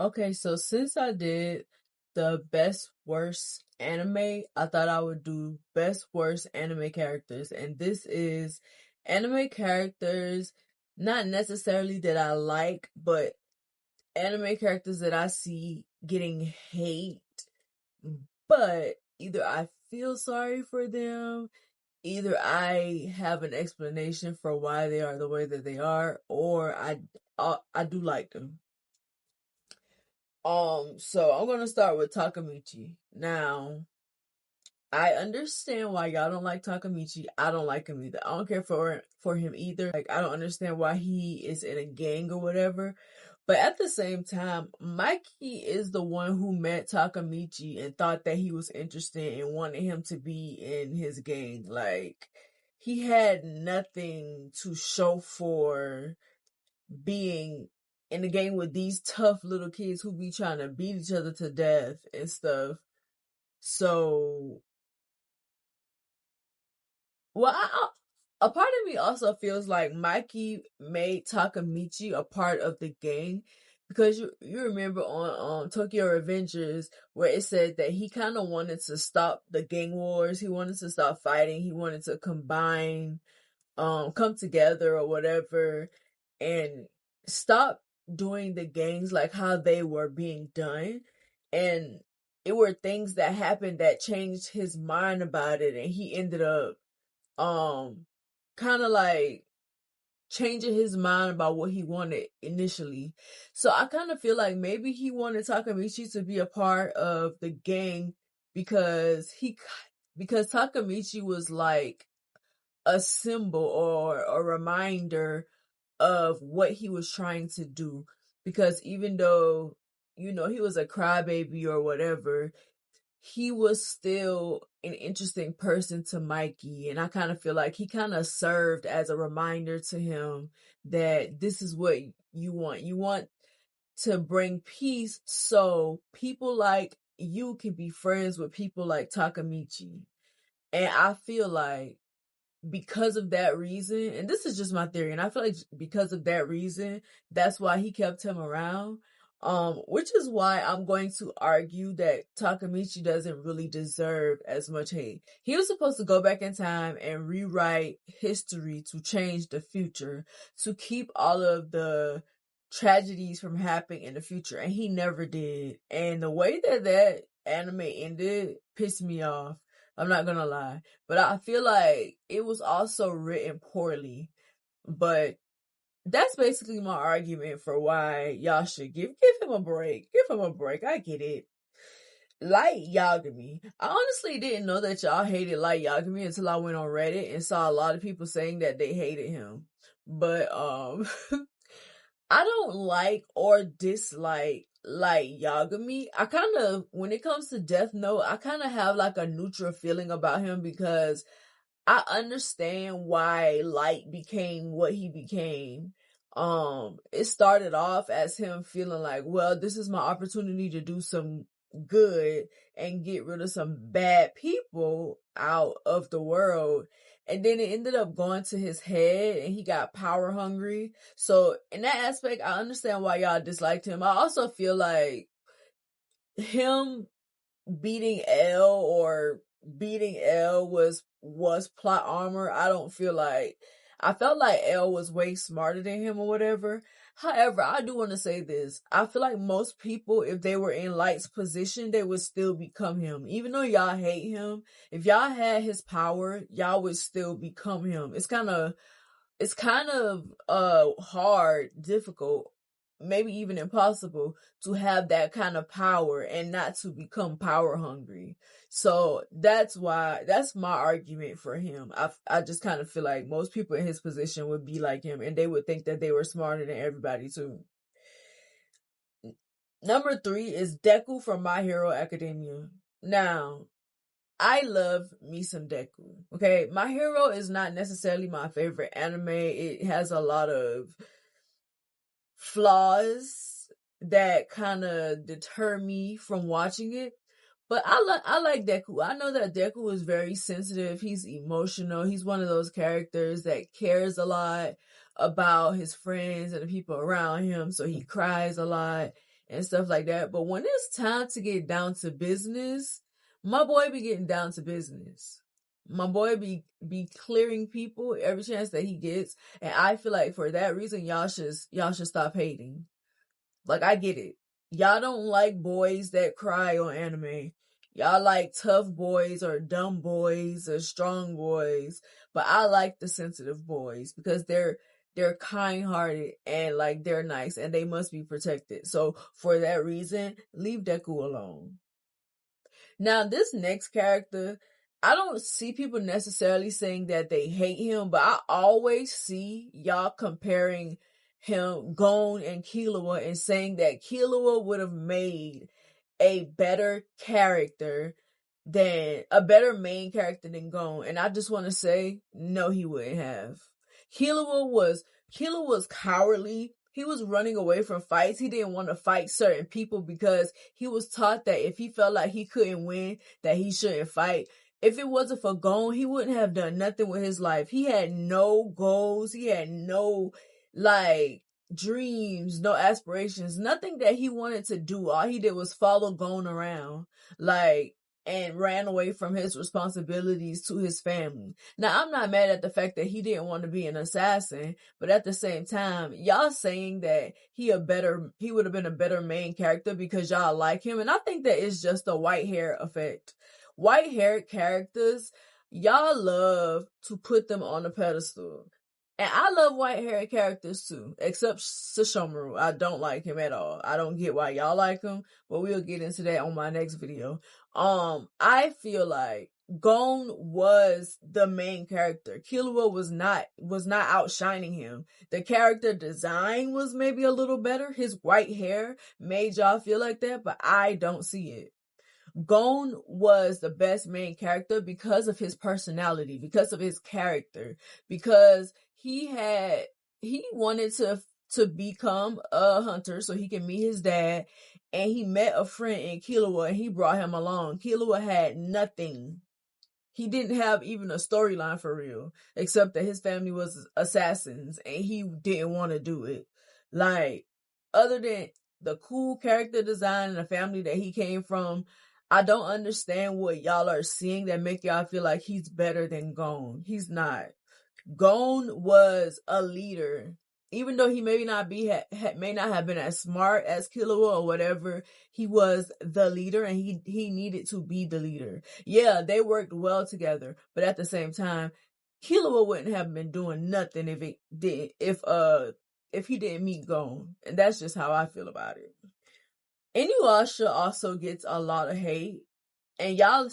Okay, so since I did the best worst anime, I thought I would do best worst anime characters. And this is anime characters, not necessarily that I like, but anime characters that I see getting hate, but either I feel sorry for them, either I have an explanation for why they are the way that they are, or I do like them. So I'm gonna start with Takamichi. Now, I understand why y'all don't like Takamichi. I don't like him either. I don't care for him either. Like, I don't understand why he is in a gang or whatever. But at the same time, Mikey is the one who met Takamichi and thought that he was interested and wanted him to be in his gang. Like, he had nothing to show for being in the game with these tough little kids who be trying to beat each other to death and stuff. So, well, a part of me also feels like Mikey made Takamichi a part of the gang because you remember on Tokyo Revengers where it said that he kind of wanted to stop the gang wars. He wanted to stop fighting. He wanted to come together or whatever and stop doing the gangs like how they were being done. And it were things that happened that changed his mind about it, and he ended up kind of like changing his mind about what he wanted initially. So I kind of feel like maybe he wanted Takamichi to be a part of the gang because Takamichi was like a symbol or a reminder of what he was trying to do. Because even though, he was a crybaby or whatever, he was still an interesting person to Mikey. And I kind of feel like he kind of served as a reminder to him that this is what you want. You want to bring peace so people like you can be friends with people like Takamichi. And I feel like because of that reason, and this is just my theory, and I feel like because of that reason, that's why he kept him around. Which is why I'm going to argue that Takamichi doesn't really deserve as much hate. He was supposed to go back in time and rewrite history to change the future, to keep all of the tragedies from happening in the future, and he never did. And the way that anime ended pissed me off. I'm not gonna lie. But I feel like it was also written poorly. But that's basically my argument for why y'all should give him a break. Give him a break. I get it. Light Yagami. I honestly didn't know that y'all hated Light Yagami until I went on Reddit and saw a lot of people saying that they hated him. But I don't like or dislike Light Yagami. I kind of, when it comes to Death Note, I kind of have like a neutral feeling about him because I understand why Light became what he became. It started off as him feeling like, well, this is my opportunity to do some good and get rid of some bad people out of the world. And then it ended up going to his head and he got power hungry. So in that aspect, I understand why y'all disliked him. I also feel like him beating L was plot armor. I felt like L was way smarter than him or whatever. However, I do want to say this. I feel like most people, if they were in Light's position, they would still become him. Even though y'all hate him, if y'all had his power, y'all would still become him. It's kind of hard, difficult, maybe even impossible to have that kind of power and not to become power hungry. So that's my argument for him. I just kind of feel like most people in his position would be like him and they would think that they were smarter than everybody too. Number 3 is Deku from My Hero Academia. Now, I love me some Deku. Okay, My Hero is not necessarily my favorite anime. It has a lot of flaws that kind of deter me from watching it. But I like Deku. I know that Deku is very sensitive. He's emotional. He's one of those characters that cares a lot about his friends and the people around him. So he cries a lot. and stuff like that. But when it's time to get down to business, my boy be getting down to business. My boy be clearing people every chance that he gets, and I feel like for that reason, y'all should stop hating. Like, I get it. Y'all don't like boys that cry on anime. Y'all like tough boys or dumb boys or strong boys. But I like the sensitive boys because they're kind-hearted and like they're nice and they must be protected. So for that reason, leave Deku alone. Now, this next character, I don't see people necessarily saying that they hate him, but I always see y'all comparing him, Gon and Killua, and saying that Killua would have made a better main character than Gon. And I just want to say, no, he wouldn't have. Killua was cowardly. He was running away from fights. He didn't want to fight certain people because he was taught that if he felt like he couldn't win, that he shouldn't fight. If it wasn't for Gon, he wouldn't have done nothing with his life. He had no goals. He had no, dreams, no aspirations, nothing that he wanted to do. All he did was follow Gon around, and ran away from his responsibilities to his family. Now, I'm not mad at the fact that he didn't want to be an assassin, but at the same time, y'all saying that he would have been a better main character because y'all like him, and I think that is just the white hair effect. White-haired characters, y'all love to put them on a pedestal. And I love white-haired characters too, except Sesshomaru. I don't like him at all. I don't get why y'all like him, but we'll get into that on my next video. I feel like Gon was the main character. Killua was not outshining him. The character design was maybe a little better. His white hair made y'all feel like that, but I don't see it. Gon was the best main character because of his personality, because of his character, because he wanted to become a hunter so he can meet his dad, and he met a friend in Killua and he brought him along. Killua had nothing. He didn't have even a storyline for real, except that his family was assassins and he didn't want to do it. Other than the cool character design and the family that he came from, I don't understand what y'all are seeing that make y'all feel like he's better than Gon. He's not. Gon was a leader. Even though he may not have been as smart as Killua or whatever, he was the leader and he needed to be the leader. Yeah, they worked well together, but at the same time, Killua wouldn't have been doing nothing if he didn't meet Gon. And that's just how I feel about it. Inuyasha also gets a lot of hate, and y'all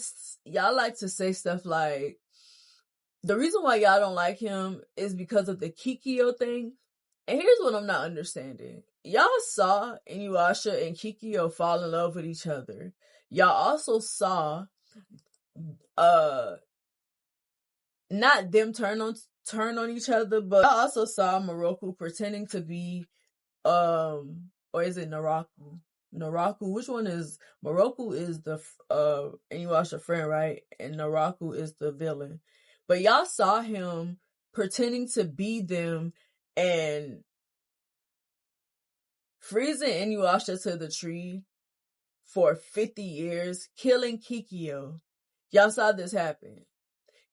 like to say stuff like, the reason why y'all don't like him is because of the Kikyo thing. And here's what I'm not understanding. Y'all saw Inuyasha and Kikyo fall in love with each other. Y'all also saw not them turn on each other, but y'all also saw Moroku pretending to be or is it Naraku? Naraku, which one is Moroku? Is the Inuyasha friend, right? And Naraku is the villain. But y'all saw him pretending to be them and freezing Inuyasha to the tree for 50 years, killing Kikyo. Y'all saw this happen.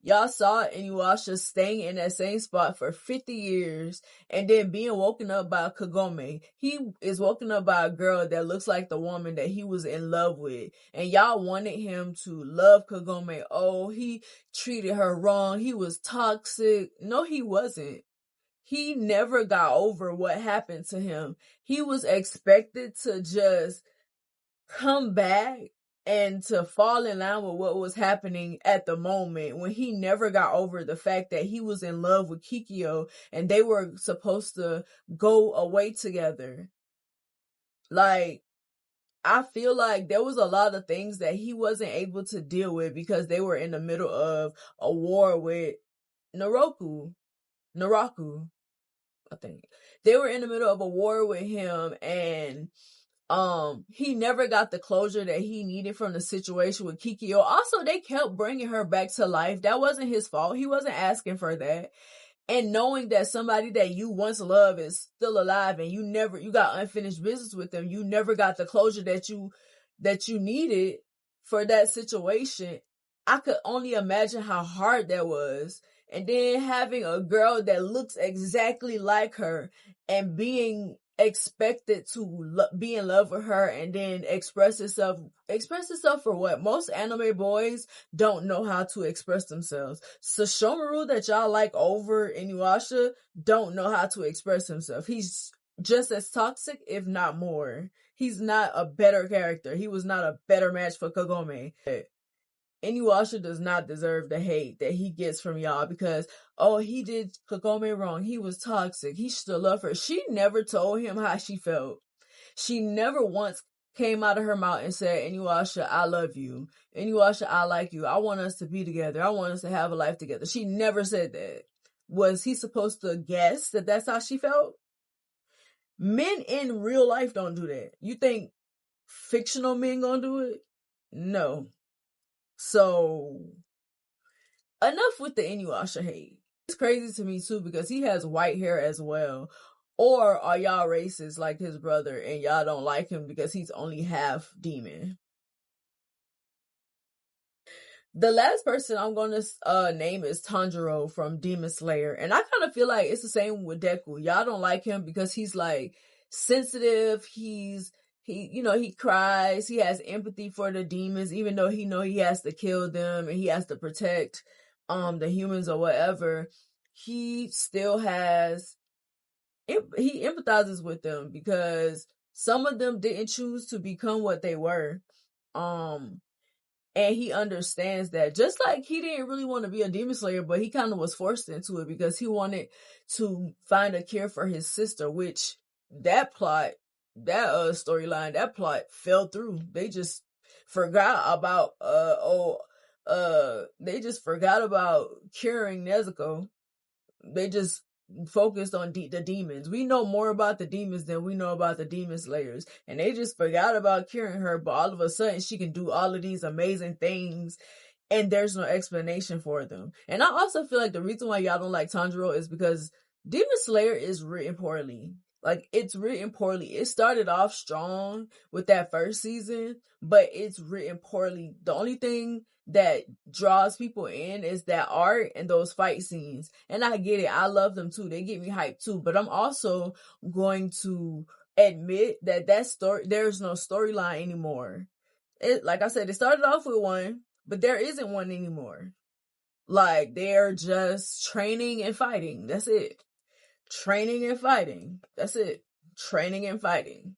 Y'all saw Inuyasha staying in that same spot for 50 years and then being woken up by Kagome. He is woken up by a girl that looks like the woman that he was in love with. And y'all wanted him to love Kagome. Oh, he treated her wrong. He was toxic. No, he wasn't. He never got over what happened to him. He was expected to just come back and to fall in line with what was happening at the moment, when he never got over the fact that he was in love with Kikyo and they were supposed to go away together. I feel like there was a lot of things that he wasn't able to deal with because they were in the middle of a war with Naraku, I think. They were in the middle of a war with him, and he never got the closure that he needed from the situation with Kikyo. Also, they kept bringing her back to life. That wasn't his fault. He wasn't asking for that. And knowing that somebody that you once loved is still alive, and you got unfinished business with them, you never got the closure that you needed for that situation. I could only imagine how hard that was. And then having a girl that looks exactly like her and being expected to be in love with her, and then express itself for what? Most anime boys don't know how to express themselves. Sashomaru that y'all like over Inuyasha don't know how to express himself. He's just as toxic, if not more. He's not a better character. He was not a better match for Kagome. Inuyasha does not deserve the hate that he gets from y'all because, oh, he did Kagome wrong. He was toxic. He should love her. She never told him how she felt. She never once came out of her mouth and said, Inuyasha, I love you. Inuyasha, I like you. I want us to be together. I want us to have a life together. She never said that. Was he supposed to guess that that's how she felt? Men in real life don't do that. You think fictional men gonna do it? No. So, enough with the Inuyasha hate. It's crazy to me too because he has white hair as well. Or are y'all racist like his brother and y'all don't like him because he's only half demon? The last person I'm gonna name is Tanjiro from Demon Slayer, and I kind of feel like it's the same with Deku. Y'all don't like him because he's like sensitive. He cries. He has empathy for the demons, even though he has to kill them and he has to protect the humans or whatever. He still has he empathizes with them because some of them didn't choose to become what they were. Um and he understands that, just like he didn't really want to be a demon slayer, but he kind of was forced into it because he wanted to find a cure for his sister, which that plot, that storyline, that plot fell through. They just forgot about curing Nezuko. They just focused on the demons. We know more about the demons than we know about the demon slayers, and they just forgot about curing her, but all of a sudden she can do all of these amazing things and there's no explanation for them. And I also feel like the reason why y'all don't like Tanjiro is because Demon Slayer is written poorly. Like, it's written poorly. It started off strong with that first season, but it's written poorly. The only thing that draws people in is that art and those fight scenes. And I get it. I love them too. They get me hyped too. But I'm also going to admit that story, there's no storyline anymore. Like I said, it started off with one, but there isn't one anymore. Like, they're just training and fighting. That's it. Training and fighting. That's it. Training and fighting.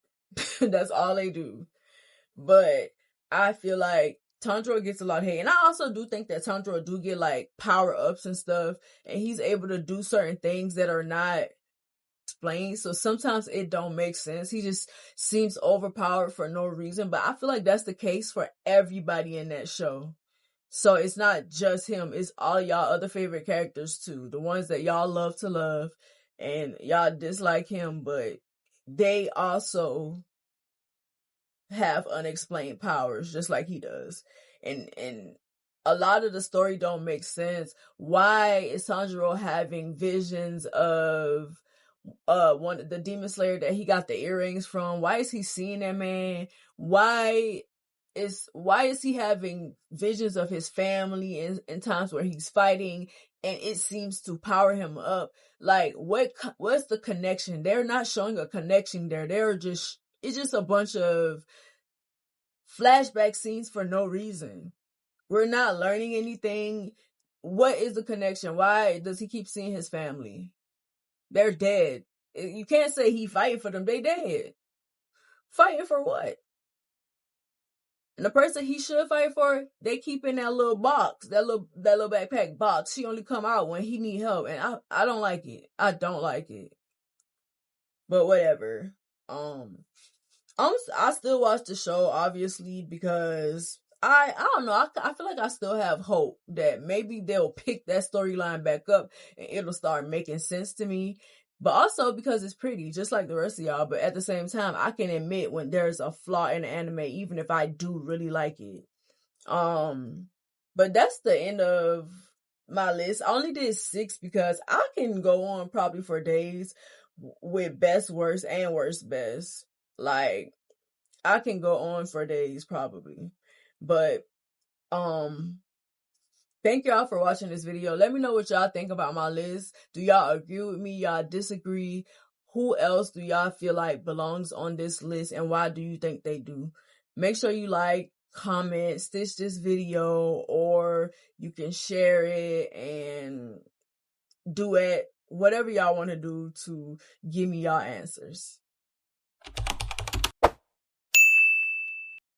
That's all they do. But I feel like Tanjiro gets a lot of hate. And I also do think that Tanjiro do get like power ups and stuff. And he's able to do certain things that are not explained. So sometimes it don't make sense. He just seems overpowered for no reason. But I feel like that's the case for everybody in that show. So it's not just him. It's all y'all other favorite characters too. The ones that y'all love to love and y'all dislike him, but they also have unexplained powers just like he does. And a lot of the story don't make sense. Why is Tanjiro having visions of one the demon slayer that he got the earrings from? Why is he seeing that man? Why is he having visions of his family in times where he's fighting, and it seems to power him up? Like, what's the connection? They're not showing a connection there. It's just a bunch of flashback scenes for no reason. We're not learning anything. What is the connection? Why does he keep seeing his family? They're dead. You can't say he fighting for them. They dead. Fighting for what? And the person he should fight for, they keep in that little box, that little backpack box. She only come out when he need help, and I don't like it. I don't like it. But whatever. I still watch the show, obviously, because I don't know. I feel like I still have hope that maybe they'll pick that storyline back up and it'll start making sense to me. But also because it's pretty, just like the rest of y'all. But at the same time, I can admit when there's a flaw in the anime, even if I do really like it. But that's the end of my list. I only did 6 because I can go on probably for days with best, worst, and worst, best. Like, I can go on for days probably. But thank y'all for watching this video. Let me know what y'all think about my list. Do y'all agree with me? Y'all disagree? Who else do y'all feel like belongs on this list, and why do you think they do? Make sure you like, comment, stitch this video, or you can share it and duet, whatever y'all want to do to give me y'all answers.